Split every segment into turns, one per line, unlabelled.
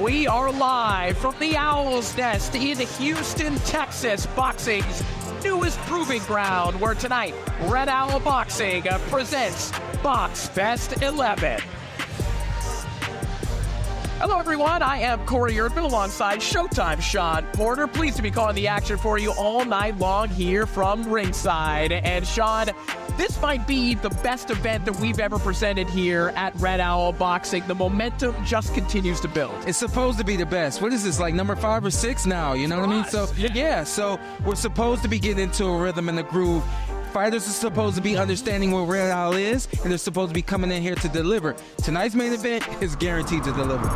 We are live from the Owl's Nest in Houston, Texas, boxing's newest proving ground, where tonight Red Owl Boxing presents BoxFest XI. Hello everyone, I am Corey Erdman alongside Showtime Sean Porter. Pleased to be calling the action for you all night long here from ringside. And Sean, this might be the best event that we've ever presented here at Red Owl Boxing. The momentum just continues to build.
It's supposed to be the best. What is this, like number 5 or 6 now? You know what I mean? So, yeah, so we're supposed to be getting into a rhythm and a groove. Fighters are supposed to be understanding what Red Owl is, and they're supposed to be coming in here to deliver. Tonight's main event is guaranteed to deliver.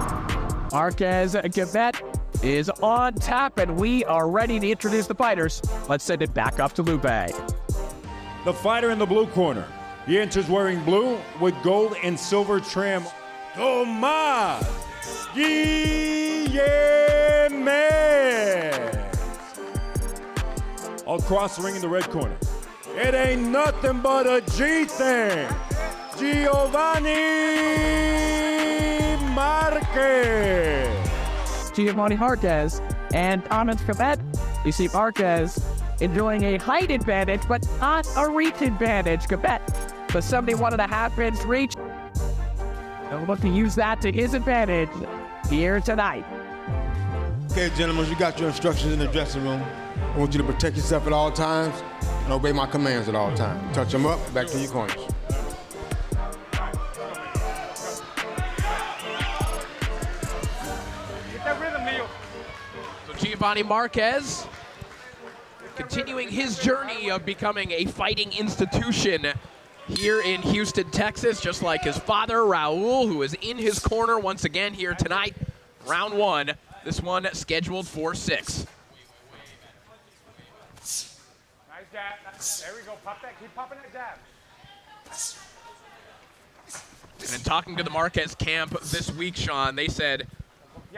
Marquez Guillemette is on tap, and we are ready to introduce the fighters. Let's send it back up to Lupe.
The fighter in the blue corner. He enters wearing blue with gold and silver trim. Thomas Guillemette. Across the ring in the red corner. It ain't nothing but a G thing. Giovanni Marquez.
Giovanni Marquez and Thomas Guillemette. You see Marquez enjoying a height advantage, but not a reach advantage. Guillemette, the 71.5-inch reach. He'll look to use that to his advantage here tonight.
Okay, gentlemen, you got your instructions in the dressing room. I want you to protect yourself at all times and obey my commands at all times. Touch them up, back to your corners.
Get that rhythm, Leo.
So Giovanni Marquez continuing his journey of becoming a fighting institution here in Houston, Texas, just like his father, Raul, who is in his corner once again here tonight. Round 1, this one scheduled for 6.
Nice jab. There we go. Pop that. Keep popping that jab.
And in talking to the Marquez camp this week, Sean, they said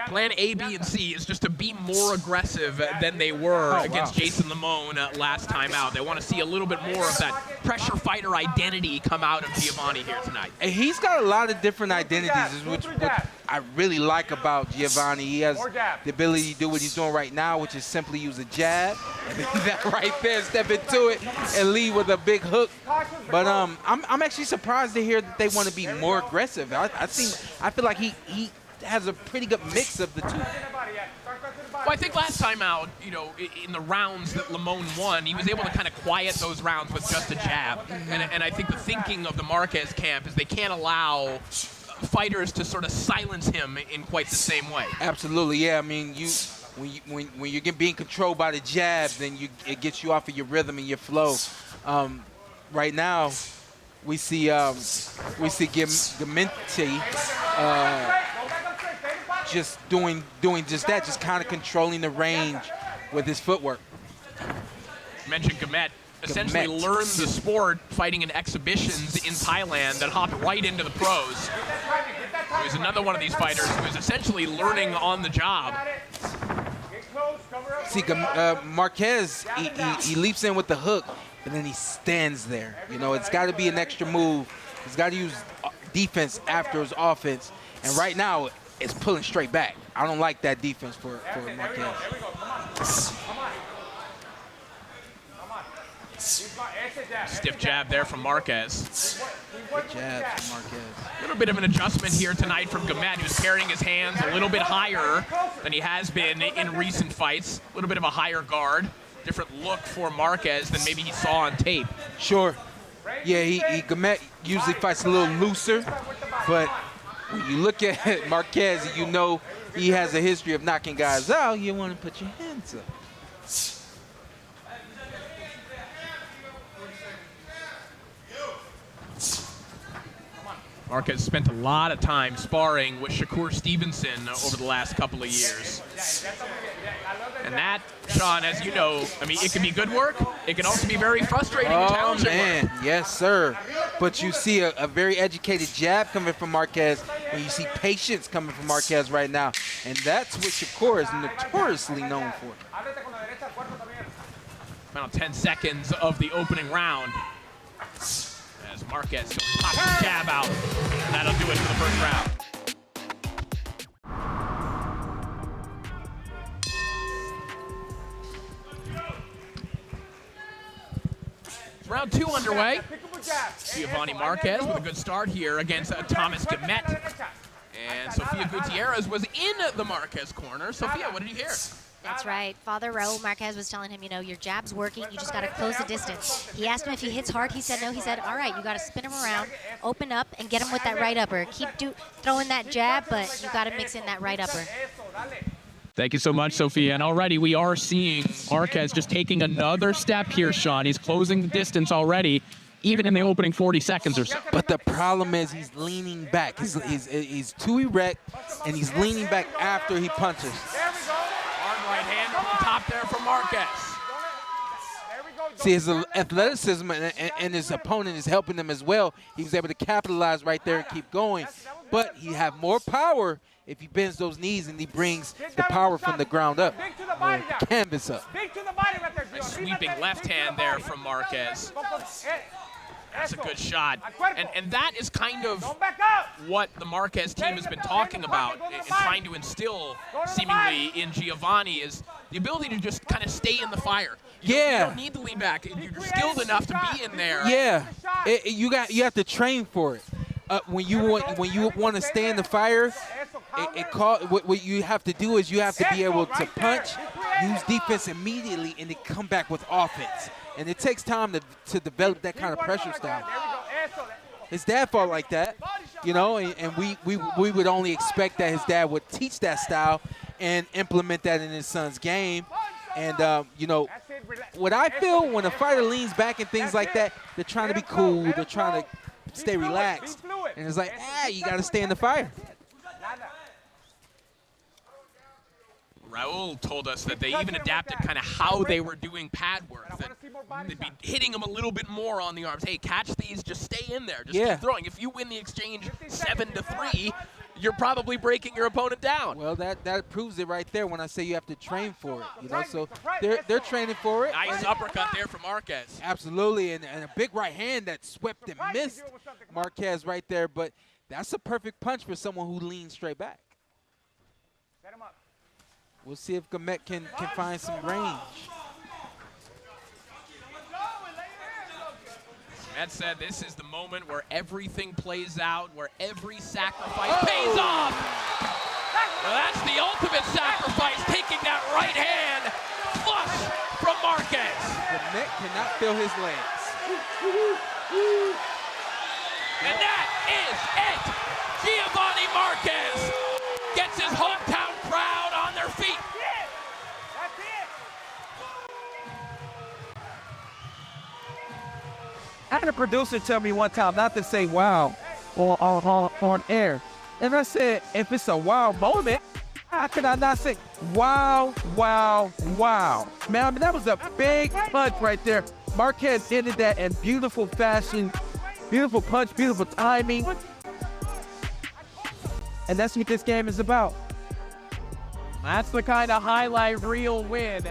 plan A, B, and C is just to be more aggressive than they were against Jason Lemone last time out. They want to see a little bit more of that pressure fighter identity come out of Giovanni here tonight.
And he's got a lot of different identities, which I really like about Giovanni. He has the ability to do what he's doing right now, which is simply use a jab, and then that right there, step into it, and lead with a big hook. But I'm actually surprised to hear that they want to be more aggressive. I feel like he has a pretty good mix of the two.
Well, I think last time out, you know, in the rounds that Lemone won, he was able to kind of quiet those rounds with just a jab. And I think the thinking of the Marquez camp is they can't allow fighters to sort of silence him in quite the same way.
Absolutely, yeah. I mean, when you're being controlled by the jab, then it gets you off of your rhythm and your flow. Right now, we see Guillemette just doing just that, just kind of controlling the range with his footwork.
You mentioned Guillemette. Essentially learned the sport fighting in exhibitions in Thailand that hopped right into the pros. He was another one of these fighters who was essentially learning on the job.
See, Marquez, he leaps in with the hook, but then he stands there. You know, it's got to be an extra move. He's got to use defense after his offense. And right now, it's pulling straight back. I don't like that defense for Marquez.
Stiff jab there from Marquez.
Good jab from Marquez.
A little bit of an adjustment here tonight from Guillemette. He was carrying his hands a little bit higher than he has been in recent fights. A little bit of a higher guard. Different look for Marquez than maybe he saw on tape.
Sure. Yeah, Guillemette usually fights a little looser, but when you look at Marquez, you know he has a history of knocking guys out. You want to put your hands up.
Marquez spent a lot of time sparring with Shakur Stevenson over the last couple of years. And that, Sean, as you know, I mean, it can be good work. It can also be very frustrating and challenging
man.
work.
Yes, sir. But you see a very educated jab coming from Marquez, and you see patience coming from Marquez right now. And that's what Shakur is notoriously known for.
Final 10 seconds of the opening round. As Marquez pops the jab out. And that'll do it for the first round. Round 2 underway. Giovanni Marquez with a good start here against Thomas Guillemette. And Sofia Gutierrez was in the Marquez corner. Sofia, what did you hear?
That's right. Father Raul Marquez was telling him, you know, your jab's working. You just got to close the distance. He asked him if he hits hard. He said no. He said, all right, you got to spin him around, open up, and get him with that right upper. Keep throwing that jab, but you got to mix in that right upper.
Thank you so much, Sofia. And already we are seeing Marquez just taking another step here, Sean. He's closing the distance already, even in the opening 40 seconds or so.
But the problem is he's leaning back. He's too erect, and he's leaning back after he punches.
Hard right hand on the top there from Marquez.
See, his athleticism and his opponent is helping him as well. He was able to capitalize right there and keep going. But he have more power if he bends those knees and he brings the power from the ground up, or the canvas up.
A sweeping left hand there from Marquez. That's a good shot. And that is kind of what the Marquez team has been talking about and trying to instill seemingly in Giovanni is the ability to just kind of stay in the fire. You don't need to lean back. You're skilled enough to be in there.
Yeah, you have to train for it. When you want to stay in the fire, what you have to do is you have to be able to punch, use defense immediately, and then come back with offense. And it takes time to develop that kind of pressure style. His dad fought like that, you know, and we would only expect that his dad would teach that style and implement that in his son's game. And, you know, what I feel when a fighter leans back and things like that, they're trying to be cool, they're trying to stay relaxed. And it's like, you got to stay in the fire.
Raul told us that they even adapted kind of how they were doing pad work, that they'd be hitting them a little bit more on the arms. Hey, catch these, just stay in there, just keep throwing. If you win the exchange 7-3, you're probably breaking your opponent down.
Well, that proves it right there when I say you have to train for it. You know, so they're training for it.
Nice uppercut there from Marquez.
Absolutely, and a big right hand that swept and missed Marquez right there. But that's a perfect punch for someone who leans straight back. We'll see if Guillemette can find some range.
Guillemette said this is the moment where everything plays out, where every sacrifice pays off. Well, that's the ultimate sacrifice, taking that right hand flush from Marquez.
Guillemette cannot feel his legs.
And that is it. Giovanni Marquez gets his hometown crowd on their feet.
I had a producer tell me one time not to say wow on air. And I said, if it's a wow moment, how could I not say wow, wow, wow? Man, I mean, that was a big punch right there. Marquez ended that in beautiful fashion. Beautiful punch, beautiful timing. And that's what this game is about.
That's the kind of highlight reel win.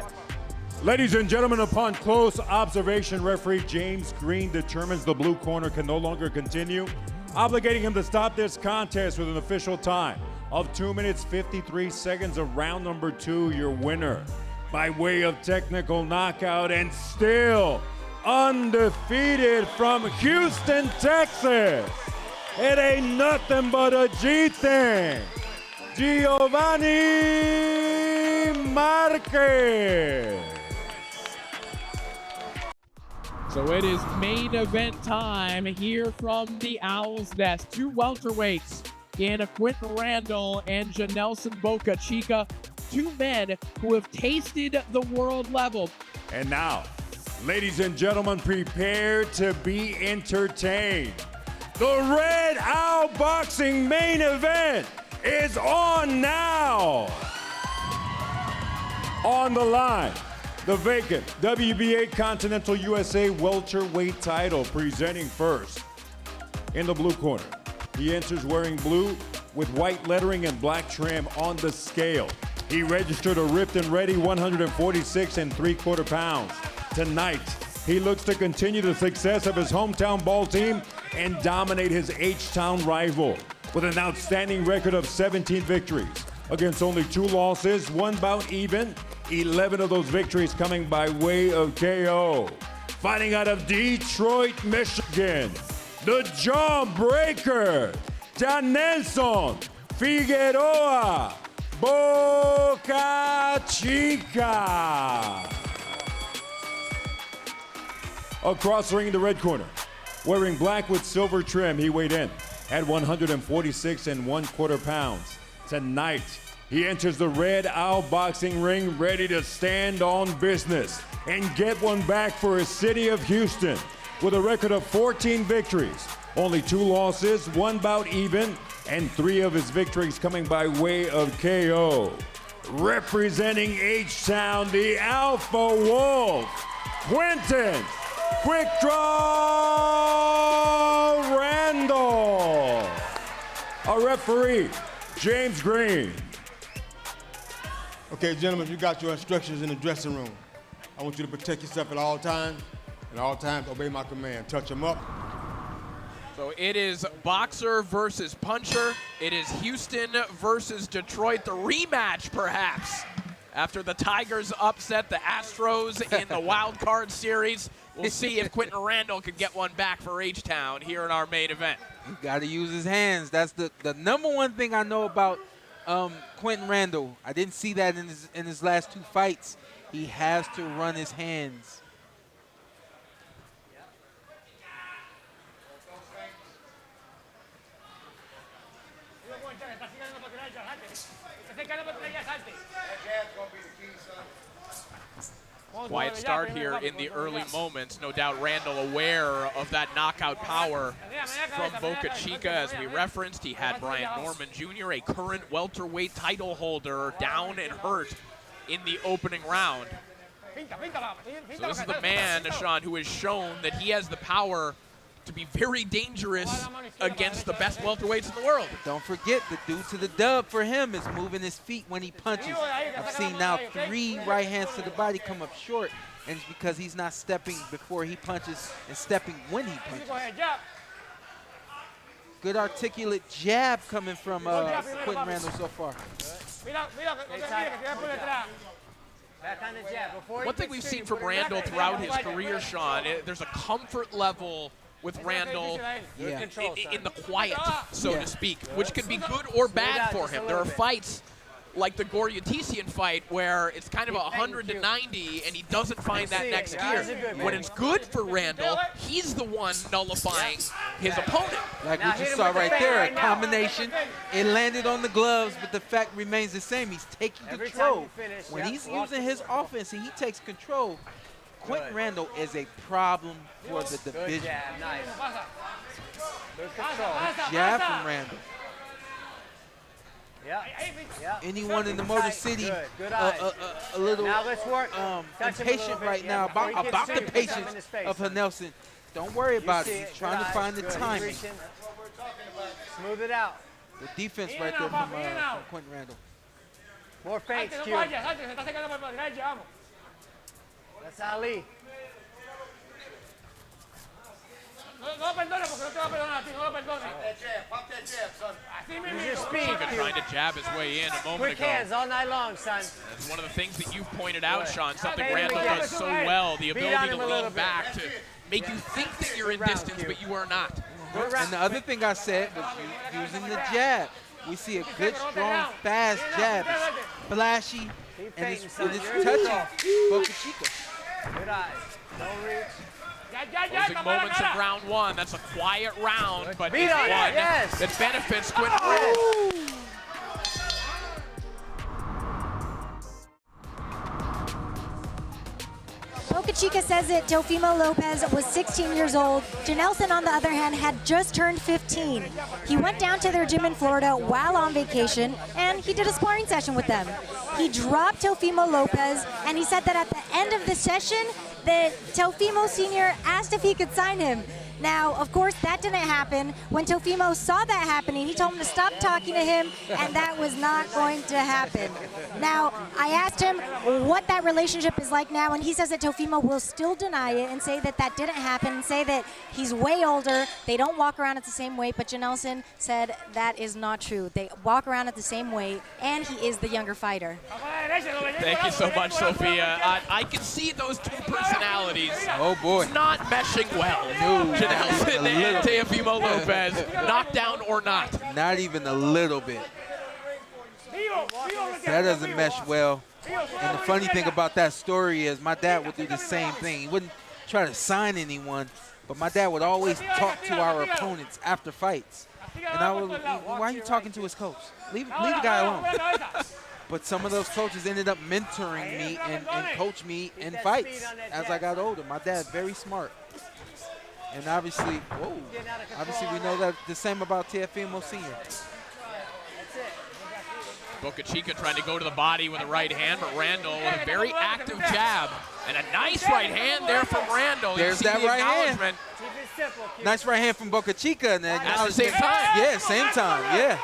Ladies and gentlemen, upon close observation, referee James Green determines the blue corner can no longer continue, obligating him to stop this contest with an official time of 2 minutes 53 seconds of round number 2. Your winner by way of technical knockout and still undefeated from Houston, Texas. It ain't nothing but a G thing. Giovanni Marquez.
So it is main event time here from the Owl's Nest. 2 welterweights in Quinton Randall and Janelson Bocachica. 2 men who have tasted the world level.
And now, ladies and gentlemen, prepare to be entertained. The Red Owl Boxing main event is on now. On the line, the vacant WBA Continental USA Welterweight title, presenting first. In the blue corner, he enters wearing blue with white lettering and black trim on the scale. He registered a ripped and ready 146 3/4 pounds. Tonight, he looks to continue the success of his hometown ball team and dominate his H-Town rival with an outstanding record of 17 victories against only 2 losses, 1 bout even, 11 of those victories coming by way of KO. fighting out of Detroit, Michigan, the Jawbreaker, Janelson Figueroa Bocachica. Across the ring in the red corner, wearing black with silver trim, he weighed in at 146 1/4 pounds. Tonight, he enters the Red Owl boxing ring ready to stand on business and get one back for his city of Houston. With a record of 14 victories, only 2 losses, 1 bout even, and 3 of his victories coming by way of KO. Representing H-Town, the Alpha Wolf, Quinton Quick Draw Randall. A referee, James Green.
Okay, gentlemen, you got your instructions in the dressing room. I want you to protect yourself at all times, and at all times obey my command. Touch them up.
So it is boxer versus puncher. It is Houston versus Detroit, the rematch perhaps. After the Tigers upset the Astros in the wild card series, we'll see if Quinton Randall could get one back for H-Town here in our main event.
He got to use his hands. That's the number one thing I know about Quinton Randall. I didn't see that in his last 2 fights. He has to run his hands.
Quiet start here in the early moments. No doubt Randall aware of that knockout power from Bocachica. As we referenced, he had Brian Norman Jr., a current welterweight title holder, down and hurt in the opening round. So this is the man, Sean, who has shown that he has the power to be very dangerous against the best welterweights in the world.
Don't forget, the dude to the dub for him is moving his feet when he punches. I've seen now 3 right hands to the body come up short, and it's because he's not stepping before he punches and stepping when he punches. Good articulate jab coming from Quinton Randall so far.
One thing we've seen from Randall throughout his career, Sean, there's a comfort level with Randall in the quiet, so to speak, which could be good or bad for him. There are fights like the Goryatisian fight where it's kind of 100 to 90 and he doesn't find that next gear. When it's good for Randall, he's the one nullifying his opponent.
Like we just saw right there, a combination. It landed on the gloves, but the fact remains the same. He's taking control. When he's using his offense and he takes control, Quinton Randall is a problem for the division. Jab from Randall. Anyone in the Motor City a little impatient right now about the patience of Janelson. Don't worry about it. He's trying to find the timing.
Smooth it out.
The defense right there from Quinton Randall.
More feints, Q. That's Ali. Use your speed, Q.
Trying to jab his way in a moment
Quick
ago.
hands all night long, son.
That's one of the things that you've pointed out, Sean, something Randall does so well, the ability to lean back to make you think that you're in distance, but you are not.
And the other thing I said was using the jab. We see a good, strong, fast jab. It's flashy, and it's touching Bocachica.
Good eyes. Don't reach.
Closing moments of round 1. That's a quiet round, but
Beat
it's
on
one
it, yes.
that benefits Quinton Randall.
Bocachica says that Teofimo Lopez was 16 years old. Janelson, on the other hand, had just turned 15. He went down to their gym in Florida while on vacation, and he did a sparring session with them. He dropped Teofimo Lopez, and he said that at the end of the session, that Teofimo Sr. asked if he could sign him. Now, of course, that didn't happen. When Teofimo saw that happening, he told him to stop talking to him, and that was not going to happen. Now, I asked him what that relationship is like now, and he says that Teofimo will still deny it and say that that didn't happen, and say that he's way older, they don't walk around at the same weight, but Janelson said that is not true. They walk around at the same weight, and he is the younger fighter.
Thank you so much, Sophia. I can see those two personalities
Oh boy.
not meshing well.
No,
Janelson and Teofimo Lopez, knockdown or not.
Not even a little bit. That doesn't mesh well. And the funny thing about that story is my dad would do the same thing. He wouldn't try to sign anyone, but my dad would always talk to our opponents after fights. And I would, why are you talking to his coach? Leave the guy alone. But some of those coaches ended up mentoring me and coach me in fights as I got older. My dad's very smart. And obviously, obviously we know that the same about Teofimo Sr.
Bocachica trying to go to the body with a right hand, but Randall with a very active jab. And a nice right hand there from Randall.
There's that right hand. Nice right hand from Bocachica. And
at the same time.
Yeah, same time, yeah.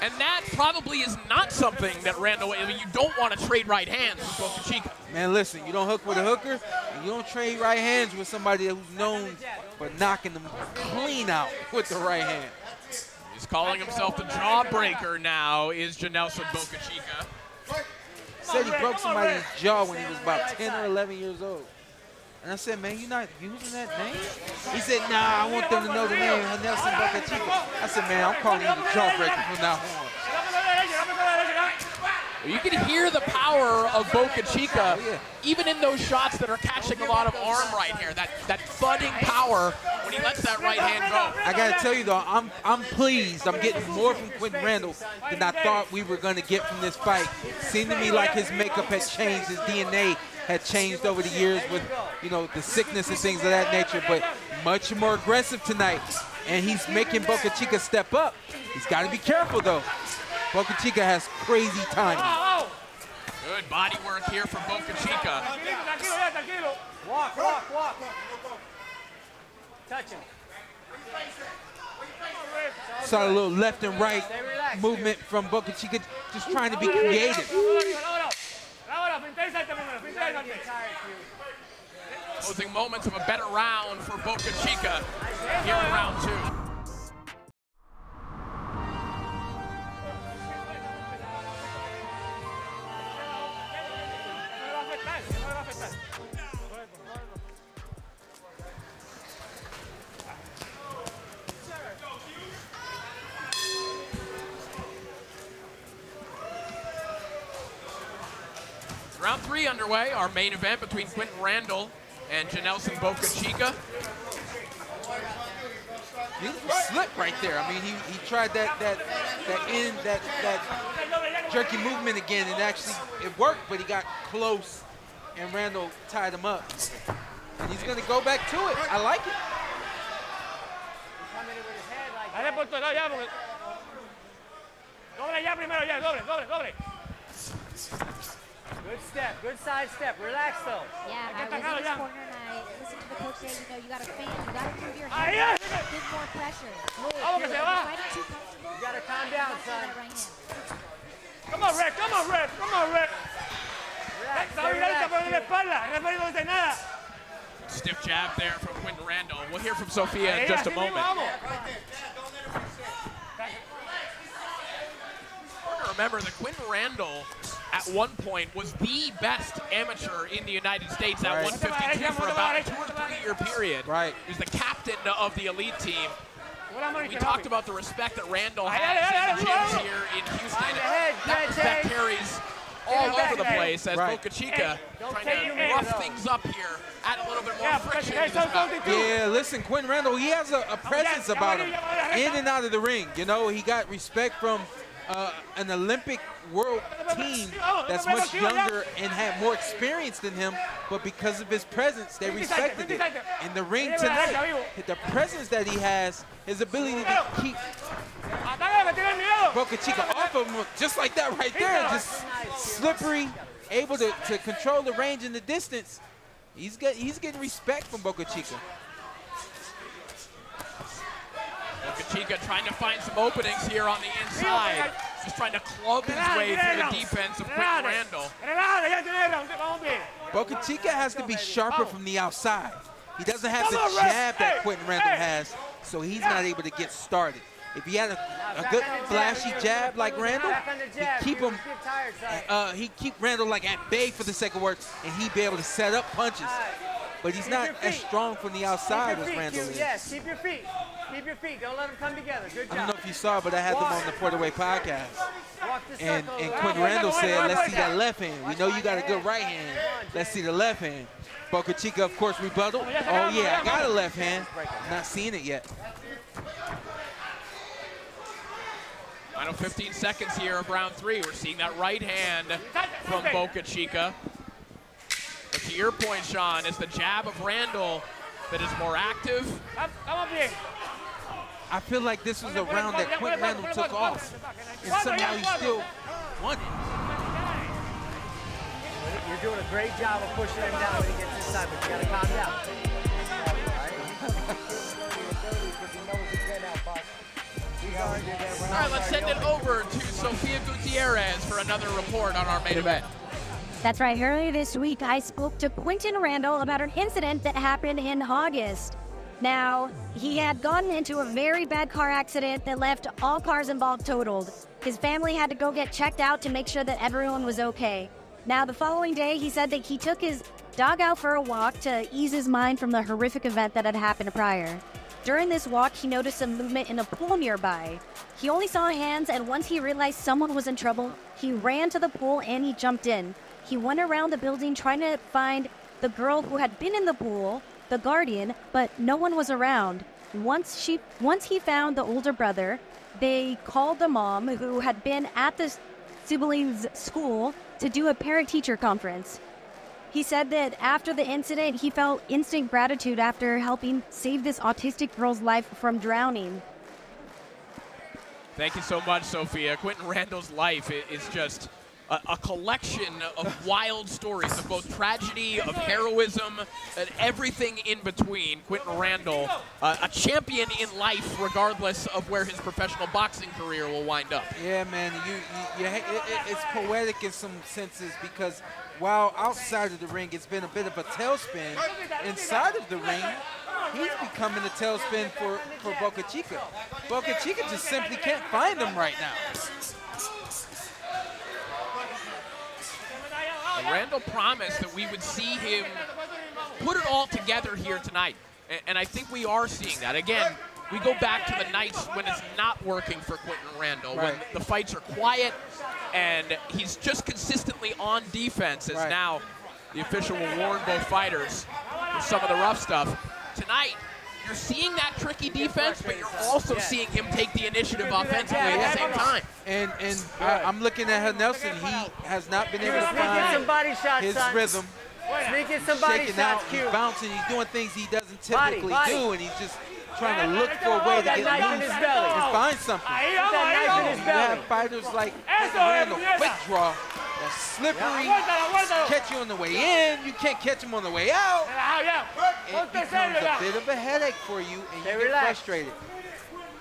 And that probably is not something that Randall, I mean, you don't want to trade right hands with Bocachica.
Man, listen, you don't hook with a hooker, and you don't trade right hands with somebody who's known for knocking them clean out with the right hand.
He's calling himself the jawbreaker now, is Janelson Bocachica.
Said he broke somebody's jaw when he was about 10 or 11 years old. And I said, man, you're not using that name? He said, nah, I want them to know the name, Janelson Bocachica. I said, man, I'm calling you the jawbreaker from now on.
You can hear the power of Bocachica, even in those shots that are catching a lot of arm right here. That thudding power when he lets that right hand go.
I gotta tell you though, I'm pleased. I'm getting more from Quinton Randall than I thought we were gonna get from this fight. Seemed to me like his makeup had changed, his DNA had changed over the years with, you know, the sickness and things of that nature, but much more aggressive tonight. And he's making Bocachica step up. He's gotta be careful though. Bocachica has crazy timing.
Good body work here from Bocachica.
Walk. Touch him.
Saw a little left and right movement from Bocachica, just trying to be creative.
Closing moments of a better round for Bocachica here in round 2. Round 3 underway, our main event between Quinton Randall and Janelson Bocachica.
He slipped right there. I mean, he tried that jerky movement again, and actually it worked, but he got close, and Randall tied him up. And he's going to go back to it. I like it.
Good step, good side step. Relax though.
Yeah, I was in his corner and I listened to the coach say, you know, you got to fan, you got to move your head, give more pressure. Move. If you're fighting too comfortable,
You gotta calm down, son.
that right hand.
Come on, Red. Relax.
Stiff jab there from Quinton Randall. We'll hear from Sophia in just a moment. Remember that Quinton Randall at one point was the best amateur in the United States at 152 for about a 2 or 3 year period.
Right.
He was the captain of the elite team. We talked about the respect that Randall has in the gyms here in Houston. That respect carries all over the place as Bocachica trying to rough things up here, add a little bit more friction into this bout.
Yeah, listen, Quinton Randall, he has a presence about him in and out of the ring. You know, he got respect from an Olympic world team that's much younger and had more experience than him, but because of his presence, they respected it. In the ring tonight, the presence that he has, his ability to keep Bocachica off of him, just like that right there, just slippery, able to control the range and the distance. He's getting respect from Bocachica.
Bocachica trying to find some openings here on the inside. Just trying to club his way through the defense of Quinton Randall.
Bocachica has to be sharper from the outside. He doesn't have the jab that Quinton Randall has, so he's not able to get started. If he had a good flashy jab like Randall, he'd keep Randall like at bay for the second work, and he'd be able to set up punches. But he's not as strong from the outside as Randall is.
Yes, keep your feet. Keep your feet. Don't let them come together. Good job.
I don't know if you saw, but I had them on the Welterweight podcast. And Quinton Randall said, let's see that left hand. We know you got a good right hand. Let's see the left hand. Bocachica, of course, rebuttal. Oh, yeah, I got a left hand. Not seeing it yet.
Final 15 seconds here of round 3. We're seeing that right hand from Bocachica. But to your point, Sean, it's the jab of Randall that is more active.
I feel like this was a round that Quinton Randall took off, and somehow he still won it.
You're doing a great job of pushing him down when he gets this side, but you gotta calm down.
All right, let's send it over to Sofia Gutierrez for another report on our main event.
That's right. Earlier this week, I spoke to Quinton Randall about an incident that happened in August. Now, he had gotten into a very bad car accident that left all cars involved totaled. His family had to go get checked out to make sure that everyone was okay. Now, the following day, he said that he took his dog out for a walk to ease his mind from the horrific event that had happened prior. During this walk, he noticed some movement in a pool nearby. He only saw hands, and once he realized someone was in trouble, he ran to the pool and he jumped in. He went around the building trying to find the girl who had been in the pool, the guardian, but no one was around. Once he found the older brother, they called the mom who had been at the siblings' school to do a parent-teacher conference. He said that after the incident, he felt instant gratitude after helping save this autistic girl's life from drowning.
Thank you so much, Sophia. Quinton Randall's life is just a collection of wild stories of both tragedy, of heroism, and everything in between. Quinton Randall, a champion in life regardless of where his professional boxing career will wind up.
Yeah, man, it's poetic in some senses because while outside of the ring it's been a bit of a tailspin, inside of the ring he's becoming a tailspin for Bocachica. Bocachica just simply can't find him right now.
Randall promised that we would see him put it all together here tonight, and I think we are seeing that. Again, we go back to the nights when it's not working for Quinton Randall, when the fights are quiet and he's just consistently on defense, as now the official will warn both fighters for some of the rough stuff. Tonight, you're seeing that tricky defense, but you're also seeing him take the initiative offensively at the same time.
And I'm looking at Janelson. He has not been able to find his rhythm.
Sneaking some body
Shaking
shots,
out, he's bouncing, he's doing things he doesn't typically do, and he's just trying to look for a way to get loose and find something. You have fighters like Randall, quick draw, that's slippery, catch you on the way in, you can't catch him on the way out. It becomes a bit of a headache for you, and you get frustrated.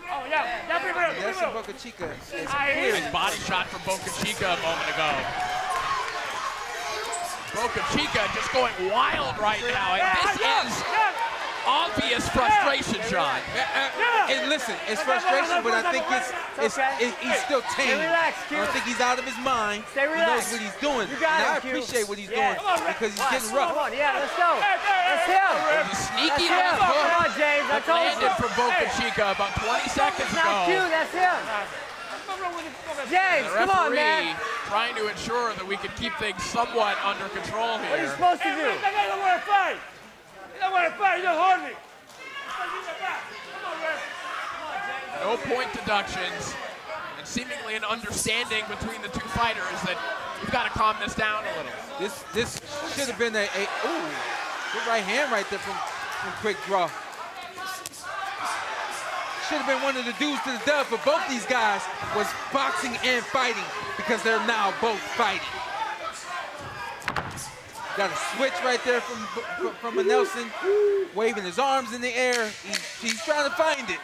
Janelson Bocachica is clear.
Nice body shot from Bocachica a moment ago. Bocachica just going wild right now, and this is obvious frustration, Sean.
And listen, it's frustration, but I think he's still tame. I don't think he's out of his mind. He knows what he's doing. And I appreciate what he's doing because he's getting rough.
Come on, let's go. That's him.
There's a sneaky left hook.
Come on, James. I told you.
Landed from Bocachica about 20 seconds ago.
That's you. That's him. James, come on, man.
Trying to ensure that we can keep things somewhat under control here.
What are you supposed to do?
You don't want to fight. You don't want to fight. You don't hold me.
No point deductions, and seemingly an understanding between the two fighters that we've got to calm this down a little.
This should have been good right hand right there from quick draw. Should have been one of the dudes to the dub for both these guys was boxing and fighting because they're now both fighting. Got a switch right there from Janelson, waving his arms in the air. He's trying to find it.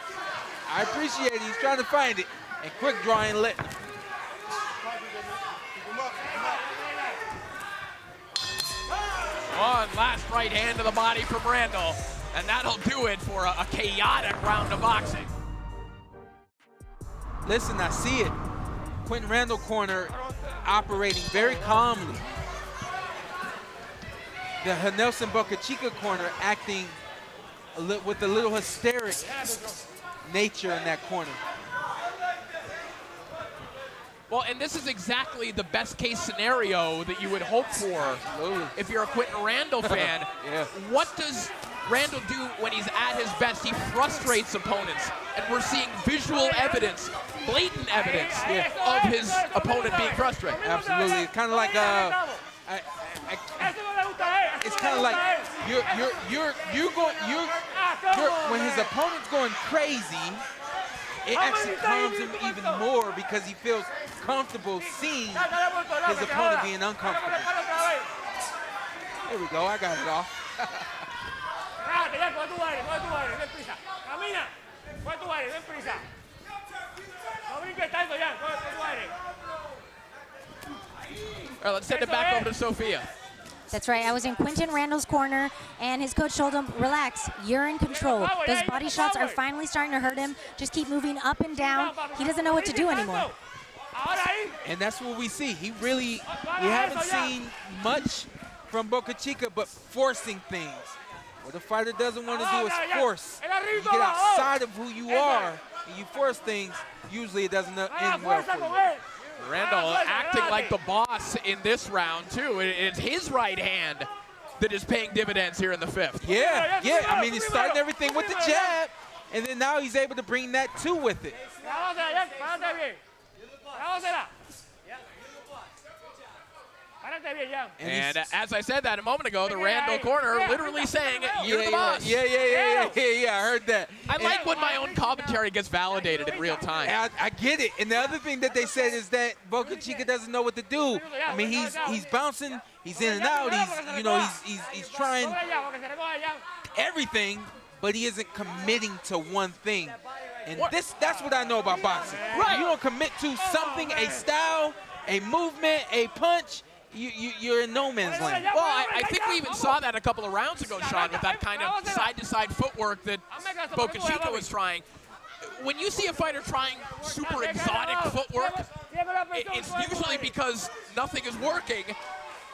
I appreciate it. He's trying to find it. And quick draw ain't letting him.
One last right hand to the body from Randall, and that'll do it for a chaotic round of boxing.
Listen, I see it. Quinton Randall corner operating very calmly. The Janelson Bocachica corner acting with a little hysteric nature in that corner.
Well, and this is exactly the best case scenario that you would hope for.
Absolutely.
If you're a Quinton Randall fan.
Yeah.
What does Randall do when he's at his best? He frustrates opponents, and we're seeing visual evidence, blatant evidence of his opponent being frustrated.
Absolutely. It's kind of like it's kind of like when his opponent's going crazy, it actually calms him even more because he feels comfortable seeing his opponent being uncomfortable. There we go, I got it off.
All right, let's send it back over to Sophia.
That's right. I was in Quinton Randall's corner, and his coach told him, relax, you're in control. Those body shots are finally starting to hurt him. Just keep moving up and down. He doesn't know what to do anymore.
And that's what we see. We haven't seen much from Bocachica, but forcing things. What a fighter doesn't want to do is force. You get outside of who you are, and you force things, usually it doesn't end well for you.
Randall acting like the boss in this round, too. It's his right hand that is paying dividends here in the fifth.
Yeah. I mean, he's starting everything with the jab, and then now he's able to bring that too with it.
And as I said that a moment ago, the Randall corner literally saying, you're the boss.
Yeah, I heard that.
I like when my own commentary gets validated in real time.
I get it. And the other thing that they said is that Bocachica doesn't know what to do. I mean, he's bouncing, he's in and out, he's trying everything, but he isn't committing to one thing. And that's what I know about boxing. Right. You don't commit to something, a style, a movement, a punch, you're in no man's land.
Well, I think we even saw that a couple of rounds ago, Sean, with that kind of side-to-side footwork that Bocachica was trying. When you see a fighter trying super exotic footwork, it's usually because nothing is working,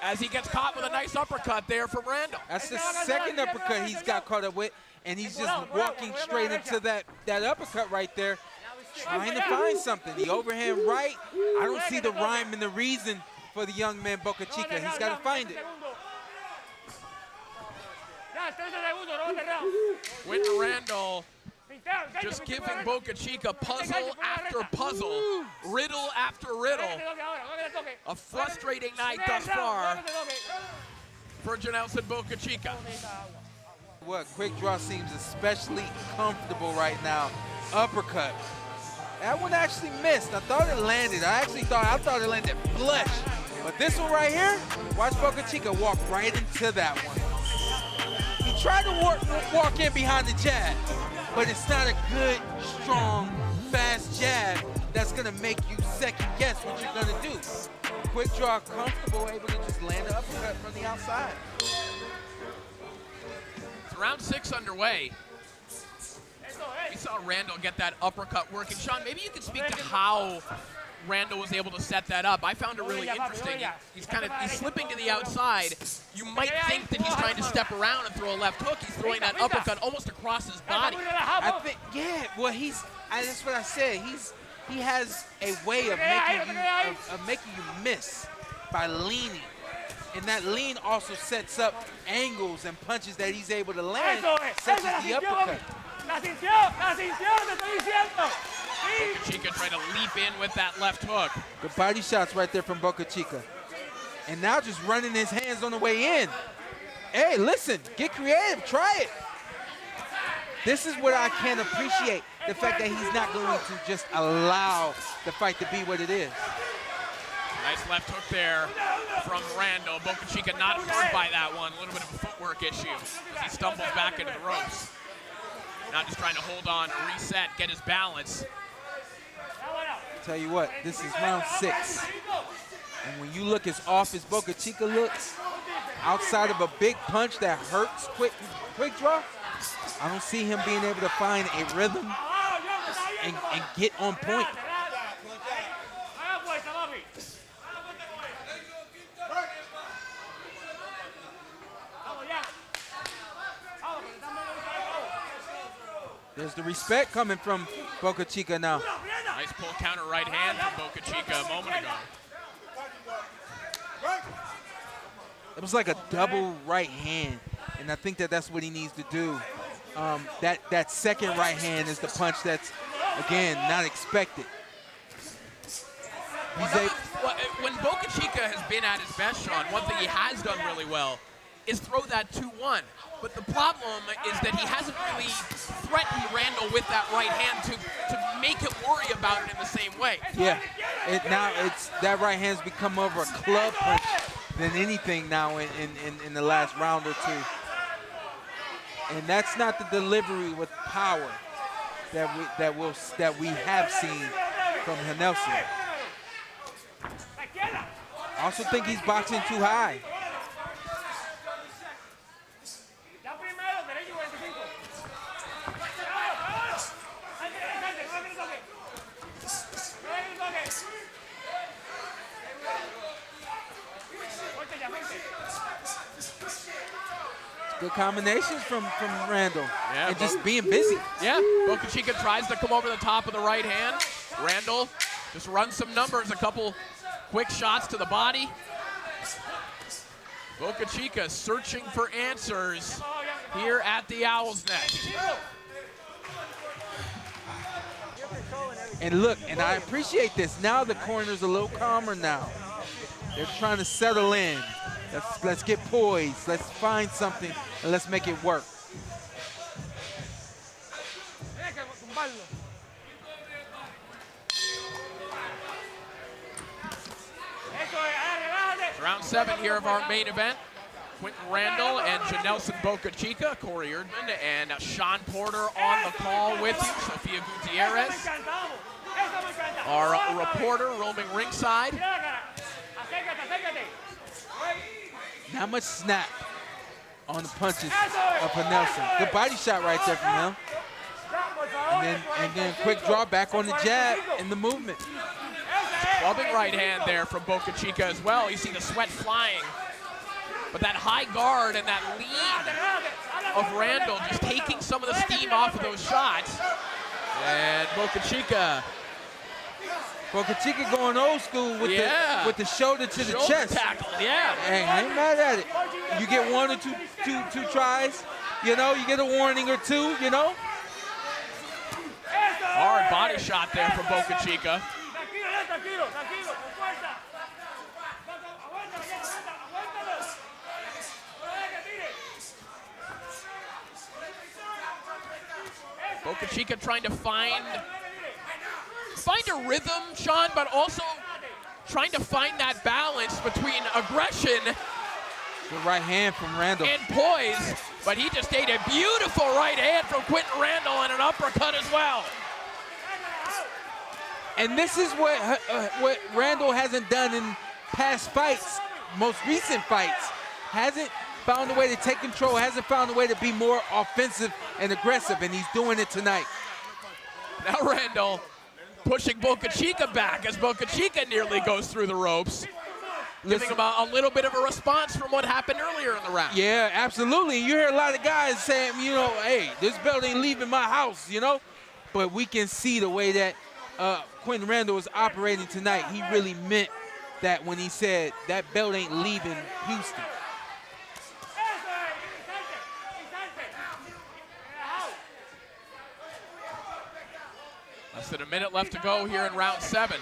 as he gets caught with a nice uppercut there from Randall.
That's the second uppercut he's got caught up with, and he's just walking straight into that uppercut right there, trying to find something. The overhand right, I don't see the rhyme and the reason for the young man Bocachica. He's got to find it.
Quinton Randall just giving Bocachica puzzle after puzzle, riddle after riddle. A frustrating night thus far for Janelson Bocachica.
What, quick draw seems especially comfortable right now. Uppercut. That one actually missed. I thought it landed. I thought it landed flush. But this one right here, watch Bocachica walk right into that one. He tried to walk in behind the jab, but it's not a good, strong, fast jab that's gonna make you second guess what you're gonna do. Quick draw, comfortable, able to just land an uppercut from the outside.
It's round 6 underway. We saw Randall get that uppercut working. Sean, maybe you could speak to how Randall was able to set that up. I found it really interesting. He's slipping to the outside. You might think that he's trying to step around and throw a left hook. He's throwing that uppercut almost across his body.
I think, well, that's what I said. He has a way of making you miss by leaning. And that lean also sets up angles and punches that he's able to land, such as the uppercut.
Bocachica trying to leap in with that left hook.
The body shots right there from Bocachica. And now just running his hands on the way in. Hey, listen, get creative, try it. This is what I can appreciate, the fact that he's not going to just allow the fight to be what it is.
Nice left hook there from Randall. Bocachica not hurt by that one. A little bit of a footwork issue as he stumbles back into the ropes. Now just trying to hold on, reset, get his balance.
Tell you what, this is round 6. And when you look as off as Bocachica looks, outside of a big punch that hurts quick draw, I don't see him being able to find a rhythm and get on point. There's the respect coming from Bocachica now.
Nice pull counter right hand from Bocachica a moment ago.
It was like a double right hand, and I think that that's what he needs to do. That second right hand is the punch that's, again, not expected.
When Bocachica has been at his best, Sean, one thing he has done really well is throw that 2-1. But the problem is that he hasn't really threatened Randall with that right hand to make him worry about it in the same way.
Yeah, that right hand's become more of a club punch than anything now in the last round or two. And that's not the delivery with power that we have seen from Janelson. I also think he's boxing too high. Good combinations from Randall.
Yeah,
and just being busy.
Yeah, Bocachica tries to come over the top of the right hand. Randall just runs some numbers, a couple quick shots to the body. Bocachica searching for answers here at the Owl's Nest.
And look, and I appreciate this. Now the corner's a little calmer now. They're trying to settle in. Let's get poised. Let's find something and let's make it work.
Round 7 here of our main event. Quinton Randall and Janelson Bocachica, Corey Erdman, and Sean Porter on the call with you. Sofia Gutierrez, our reporter roaming ringside.
Not much snap on the punches of Janelson. Good body shot right there from him. And then quick drawback on the jab and the movement.
Clubbing right hand there from Bocachica as well. You see the sweat flying. But that high guard and that lead of Randall just taking some of the steam off of those shots. And Bocachica
going old school with the shoulder to the chest.
Tackle, yeah.
Hey, I ain't mad at it. You get one or two tries, you know, you get a warning or two, you know.
Hard body shot there from Bocachica. Bocachica trying to find a rhythm, Sean, but also trying to find that balance between aggression
the right hand from Randall
and poise, but he just ate a beautiful right hand from Quinton Randall and an uppercut as well.
And this is what Randall hasn't done in past fights, most recent fights. Hasn't found a way to take control, hasn't found a way to be more offensive and aggressive, and he's doing it tonight.
Now Randall pushing Bocachica back as Bocachica nearly goes through the ropes. Giving him a little bit of a response from what happened earlier in the round.
Yeah, absolutely. You hear a lot of guys saying, you know, hey, this belt ain't leaving my house, you know? But we can see the way that Quinton Randall was operating tonight. He really meant that when he said that belt ain't leaving Houston.
Less than a minute left to go here in round 7.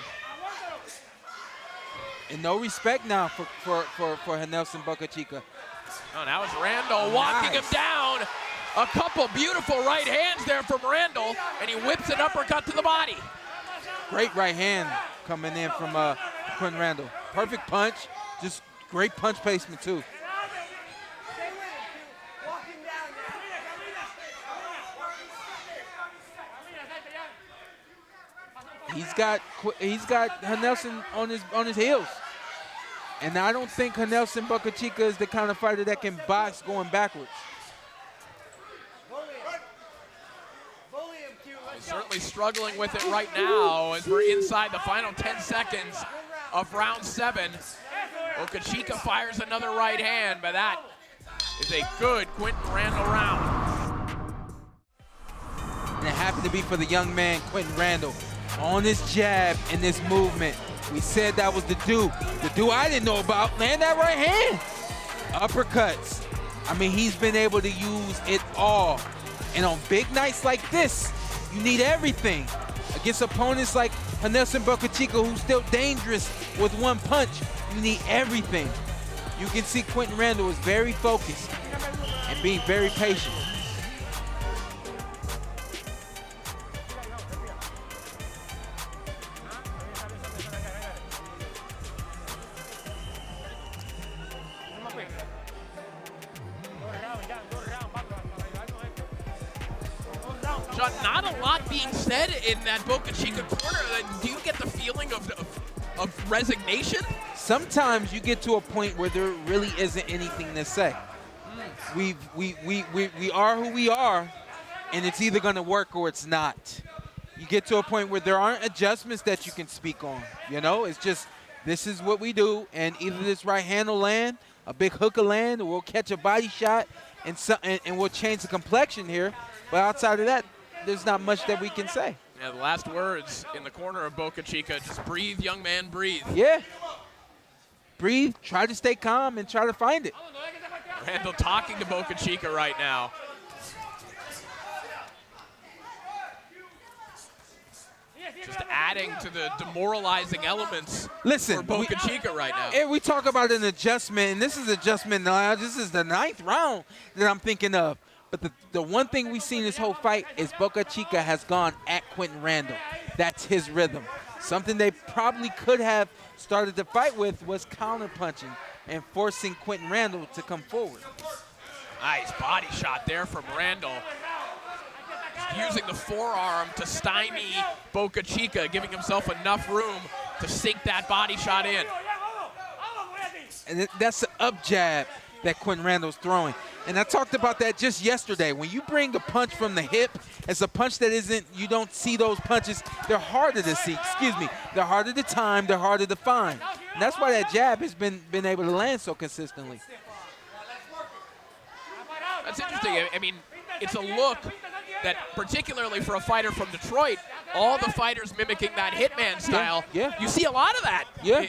And no respect now for Janelson Bocachica.
Oh, now it's Randall walking him down. A couple beautiful right hands there from Randall, and he whips an uppercut to the body.
Great right hand coming in from Quinton Randall. Perfect punch, just great punch placement too. He's got Janelson on his heels. And I don't think Janelson Bocachica is the kind of fighter that can box going backwards.
He's certainly struggling with it right now as we're inside the final 10 seconds of round 7. Bocachica fires another right hand, but that is a good Quinton Randall round.
and it happened to be for the young man, Quinton Randall. On this jab and this movement, we said that was the do. The do I didn't know about, land that right hand. Uppercuts. I mean, he's been able to use it all. And on big nights like this, you need everything. Against opponents like Janelson Bocachica, who's still dangerous with one punch, you need everything. You can see Quinton Randall is very focused and being very patient.
John, not a lot being said in that Bocachica corner. Do you get the feeling of resignation?
Sometimes you get to a point where there really isn't anything to say. We are who we are, and it's either going to work or it's not. You get to a point where there aren't adjustments that you can speak on. You know, it's just this is what we do, and either this right hand will land, a big hook will land, or we'll catch a body shot, and we'll change the complexion here. But outside of that, there's not much that we can say.
Yeah, the last words in the corner of Bocachica, just breathe, young man, breathe.
Yeah. Breathe, try to stay calm, and try to find it.
Randall talking to Bocachica right now. Just adding to the demoralizing elements for Bocachica right now.
We talk about an adjustment, and this is adjustment now. This is the 9th round that I'm thinking of. But the one thing we've seen this whole fight is Bocachica has gone at Quinton Randall. That's his rhythm. Something they probably could have started the fight with was counterpunching and forcing Quinton Randall to come forward.
Nice body shot there from Randall. Just using the forearm to stymie Bocachica, giving himself enough room to sink that body shot in.
And that's the up jab that Quinton Randall's throwing. And I talked about that just yesterday. When you bring a punch from the hip, it's a punch that isn't, you don't see those punches. They're harder to see, They're harder to time, they're harder to find. And that's why that jab has been able to land so consistently.
That's interesting. I mean, it's a look that, particularly for a fighter from Detroit, all the fighters mimicking that hitman style, you see a lot of that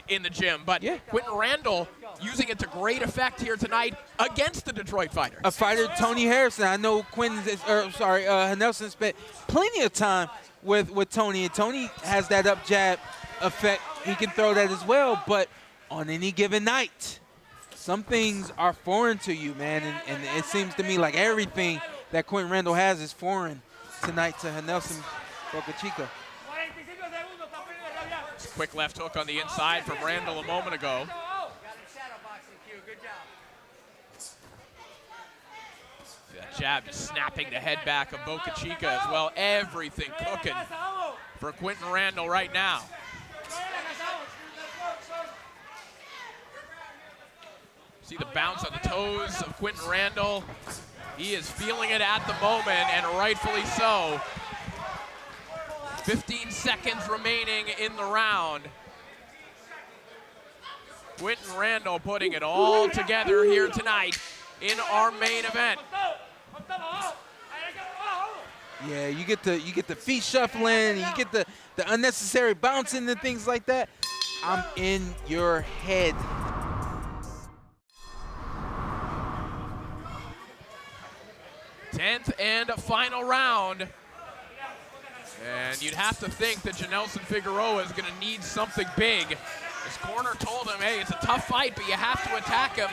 in the gym. But Quinton Randall using it to great effect here tonight against the Detroit fighter.
A fighter, Tony Harrison. I know Janelson spent plenty of time with Tony, and Tony has that up jab effect. He can throw that as well, but on any given night, some things are foreign to you, man, and it seems to me like everything that Quinton Randall has is foreign tonight to Janelson Bocachica.
Quick left hook on the inside from Randall a moment ago. That jab just snapping the head back of Bocachica as well. Everything cooking for Quinton Randall right now. See the bounce on the toes of Quinton Randall. He is feeling it at the moment, and rightfully so. 15 seconds remaining in the round. Quinton Randall putting it all together here tonight in our main event.
Yeah, you get the feet shuffling, you get the unnecessary bouncing and things like that. I'm in your head.
Tenth and final round. And you'd have to think that Janelson Figueroa is going to need something big. His corner told him, hey, it's a tough fight, but you have to attack him.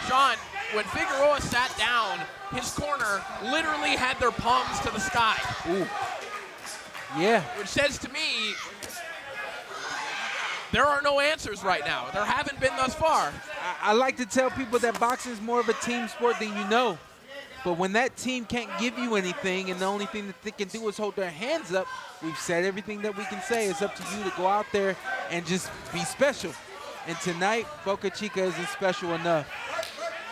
Sean, when Figueroa sat down, his corner literally had their palms to the sky.
Ooh. Yeah.
Which says to me, there are no answers right now. There haven't been thus far.
I like to tell people that boxing is more of a team sport than you know. But when that team can't give you anything and the only thing that they can do is hold their hands up, we've said everything that we can say. It's up to you to go out there and just be special. And tonight, Bocachica isn't special enough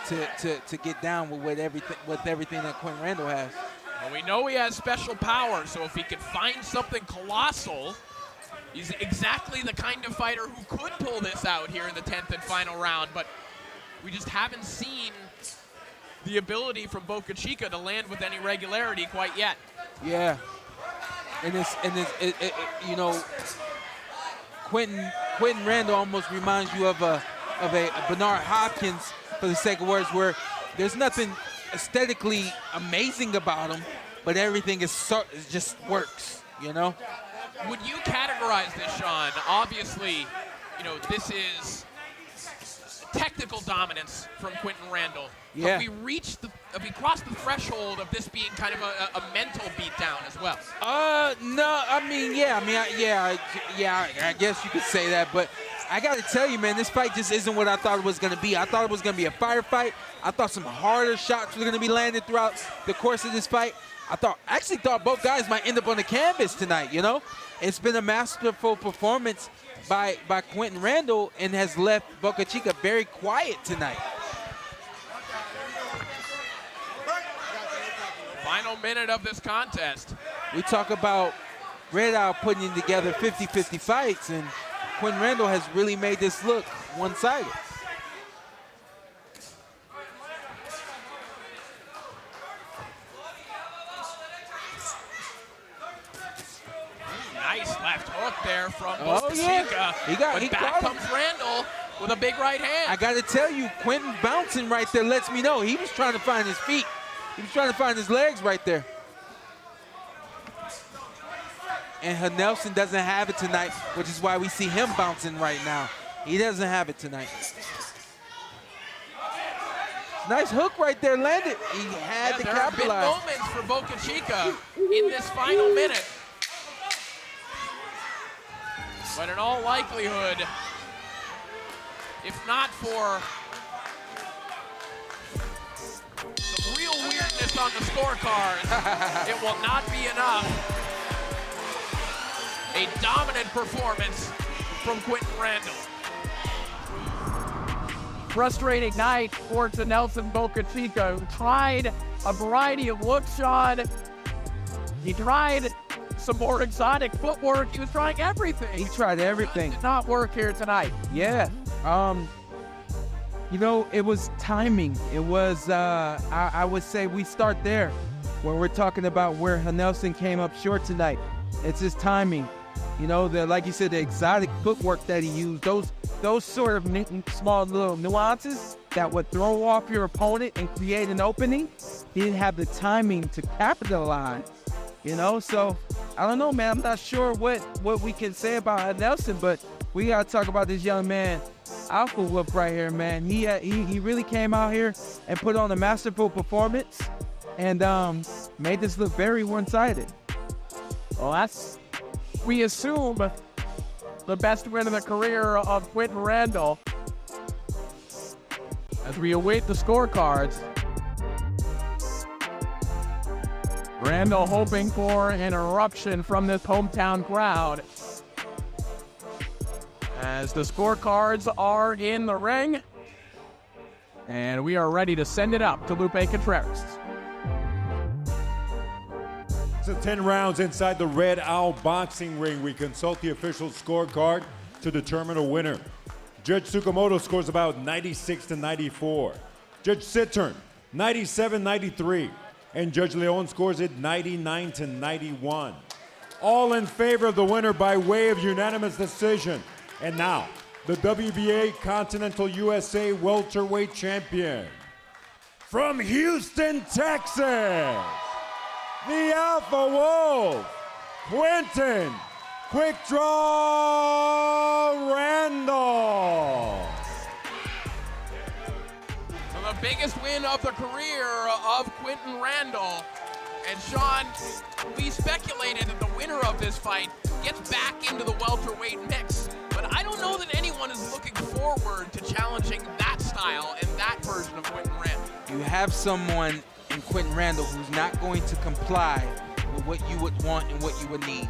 to get down with everything that Quinton Randall has.
Well, we know he has special power, so if he can find something colossal, he's exactly the kind of fighter who could pull this out here in the 10th and final round. But we just haven't seen the ability from Bocachica to land with any regularity quite yet.
Yeah. you know, Quinton Randall almost reminds you of a Bernard Hopkins, for the sake of words, where there's nothing aesthetically amazing about him, but everything is it just works, you know?
Would you categorize this, Sean? Obviously, you know, this is technical dominance from Quinton Randall.
Yeah.
But we crossed the threshold of this being kind of a mental beatdown as well.
No, I guess you could say that, but I got to tell you, man, this fight just isn't what I thought it was going to be. I thought it was going to be a firefight. I thought some harder shots were going to be landed throughout the course of this fight. I actually thought both guys might end up on the canvas tonight, you know? It's been a masterful performance by Quinton Randall and has left Bocachica very quiet tonight.
Final minute of this contest.
We talk about Red Owl putting together 50-50 fights, and Quinton Randall has really made this look one-sided.
Nice left hook there from Bocachica.
Yeah.
But back comes Randall with a big right hand.
I got to tell you, Quinton bouncing right there lets me know he was trying to find his feet. He was trying to find his legs right there. And Janelson doesn't have it tonight, which is why we see him bouncing right now. He doesn't have it tonight. Nice hook right there, landed. He had to capitalize.
There have been moments for Bocachica in this final minute. But in all likelihood, if not for some real weirdness on the scorecard, it will not be enough. A dominant performance from Quinton Randall.
Frustrating night for Janelson Bocachica, who tried a variety of looks, Sean. He tried some more exotic footwork. He was trying everything.
He tried everything.
It did not work here tonight.
Yeah. You know, it was timing. It was, I would say we start there when we're talking about where Janelson came up short tonight. It's his timing. You know, like you said, the exotic footwork that he used, those sort of small little nuances that would throw off your opponent and create an opening. He didn't have the timing to capitalize, you know? So, I don't know, man. I'm not sure what we can say about Janelson, but we got to talk about this young man, Alpha Wolf right here, man. He really came out here and put on a masterful performance and made this look very one-sided.
Well, we assume the best win of the career of Quinton Randall. As we await the scorecards, Randall hoping for an eruption from this hometown crowd. As the scorecards are in the ring, and we are ready to send it up to Lupe Contreras.
So 10 rounds inside the Red Owl boxing ring. We consult the official scorecard to determine a winner. Judge Tsukamoto scores about 96-94. Judge Sittern, 97-93. And Judge Leon scores it 99-91. All in favor of the winner by way of unanimous decision. And now, the WBA Continental USA Welterweight Champion. From Houston, Texas, the Alpha Wolf, Quinton Quick Draw Randall.
So the biggest win of the career of Quinton Randall. And Sean, we speculated that the winner of this fight gets back into the welterweight mix. But I don't know that anyone is looking forward to challenging that style and that version of Quinton Randall.
You have someone in Quinton Randall who's not going to comply with what you would want and what you would need.